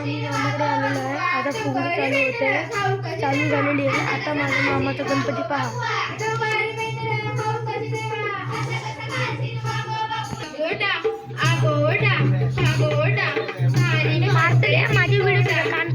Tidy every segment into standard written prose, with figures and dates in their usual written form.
मी मामाकडे आलेलो आहे. आता फुगडी चालू झालेली आहे. आता माझ्या मामाचा गणपती पहा. माझी व्हिडिओ कान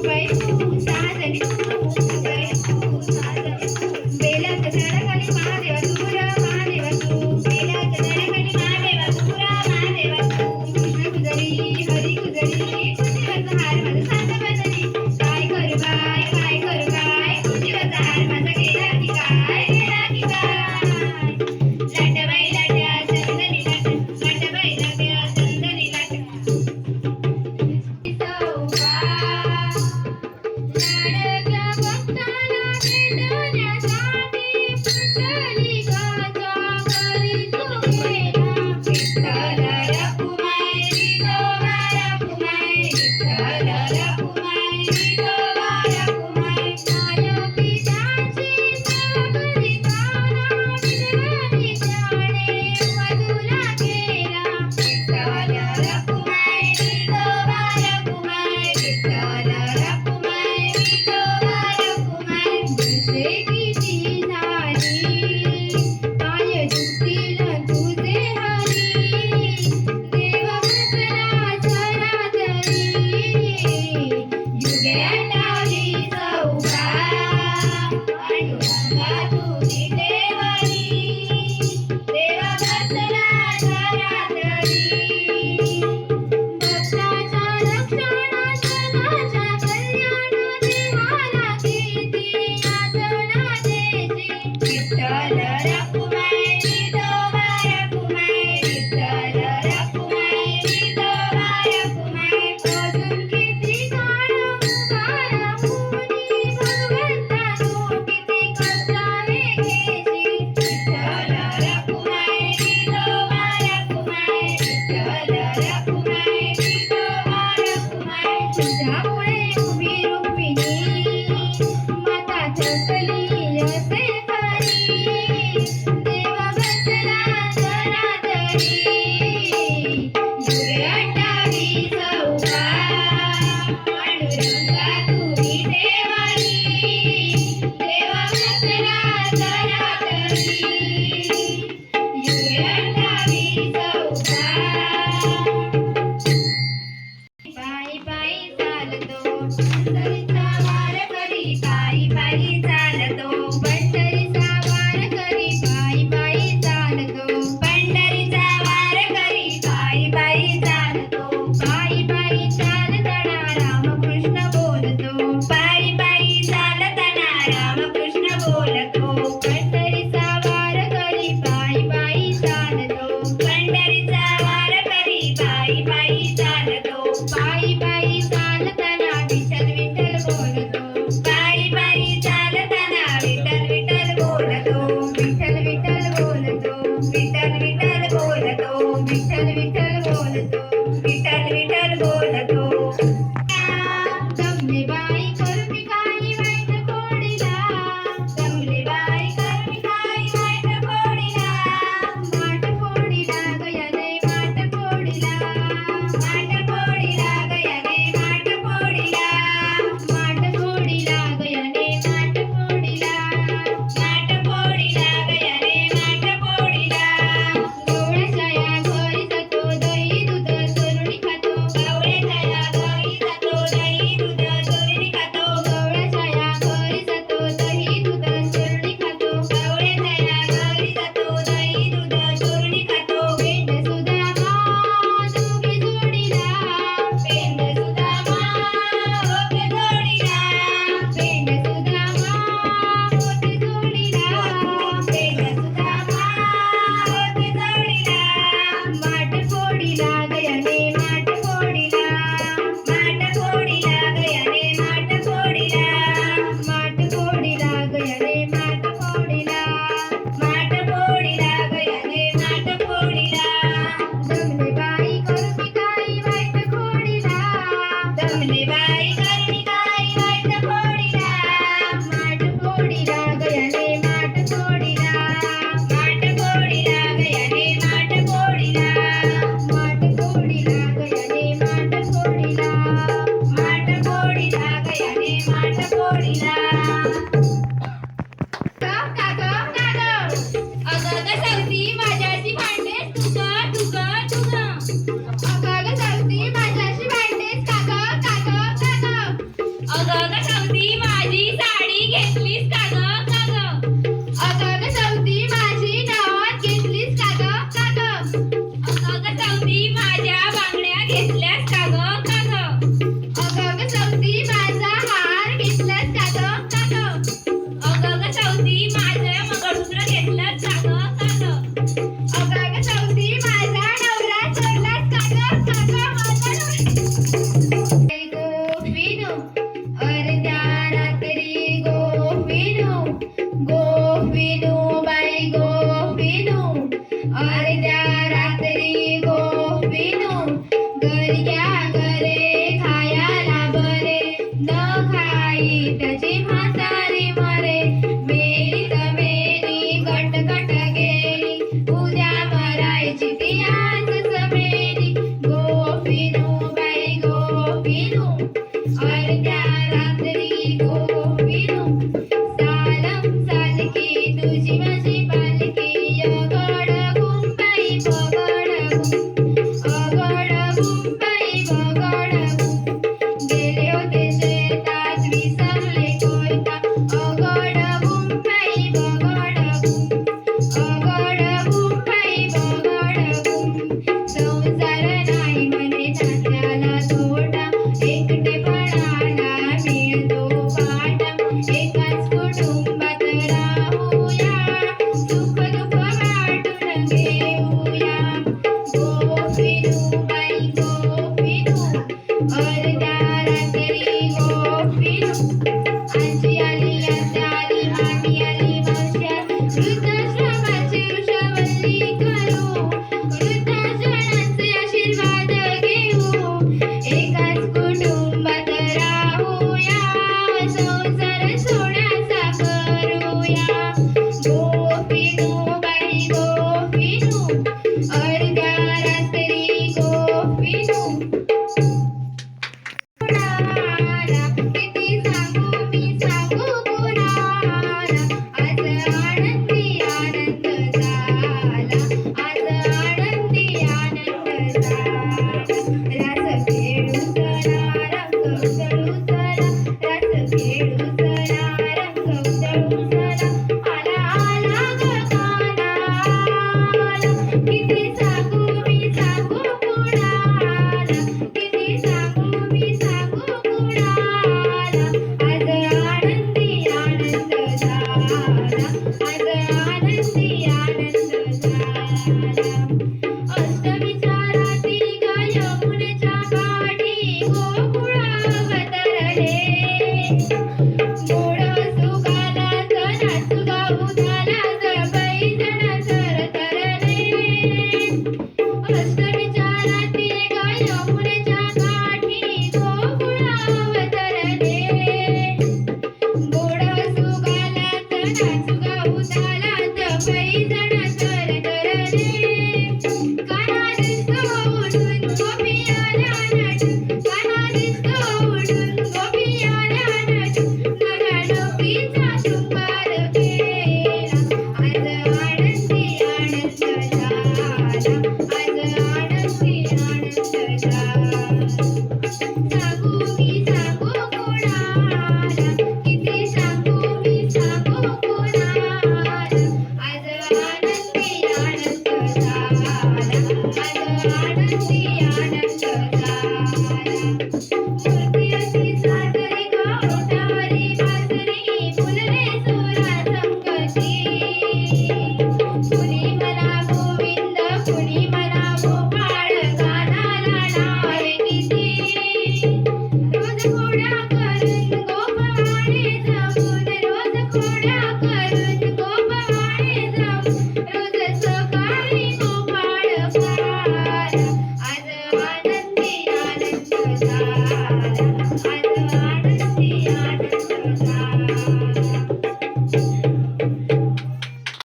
Right. त्यामुळे उभी रुक्मिणी माता थकली असे खरी देव बसला धराधरी युगे 28 उभा पांडुरंगा तू विठेवारी देव बसला धराधरी युगे 28 उभा पायी पायी चालतो पंढरीचा वार करी पायी पायी चालतो पंढरीचा वार करी पायी पायी चालतो पंढरीचा वार करी पायी पायी चालतो पायी पायी चालताना रामकृष्ण बोलतो पायी पायी चालताना रामकृष्ण बोलतो पंढरीचा वार करी पायी पायी चालतो पंढरीचा वार करी पायी पायी चालतो पायी पायी चालताना विठ्ठल विठ्ठल बोलतो पायी पायी चालताना विठ्ठल विठ्ठल बोलतो विठ्ठल विठ्ठल बोलतो विठ्ठल विठ्ठल बोलतो विठ्ठल विठ्ठल बोलतो विठ्ठल विठ्ठल बोलतो जमले बाई करुणी काही वाईट खोडीला जमले बाई करुणी काही वाईट खोडीला माठ फोडीला गयाने माठ फोडीला माठ फोडीला गयाने माठ फोडीला माठ फोडीला गयाने माठ फोडीला माठ फोडीला गयाने माठ फोडीला गवळ्याच्या घरी जातो दही दूध चोरुणी खातो गवळ्याच्या घरी जातो दही दूध चोरुणी खातो गवळ्याच्या घरी जातो दही दूध चोरुणी खातो गवळ्याच्या घरी जातो दही दूध चोरुणी खातो पेंड सुदामा दोघे जोडीला पेंड सुदामा ओके जोडीला पेंड सुदामा ओके जोडीला पेंड सुदामा ओके जोडीला माठ फोडीला गयाने माठ फोडीला माठ फोडीला गयाने माठ फोडीला माठ फोडीला गयाने माठ फोडीला माठ फोडीला गयाने माठ फोडीला जमले बाई करुणी काही वाईट खोडीला जमले बाई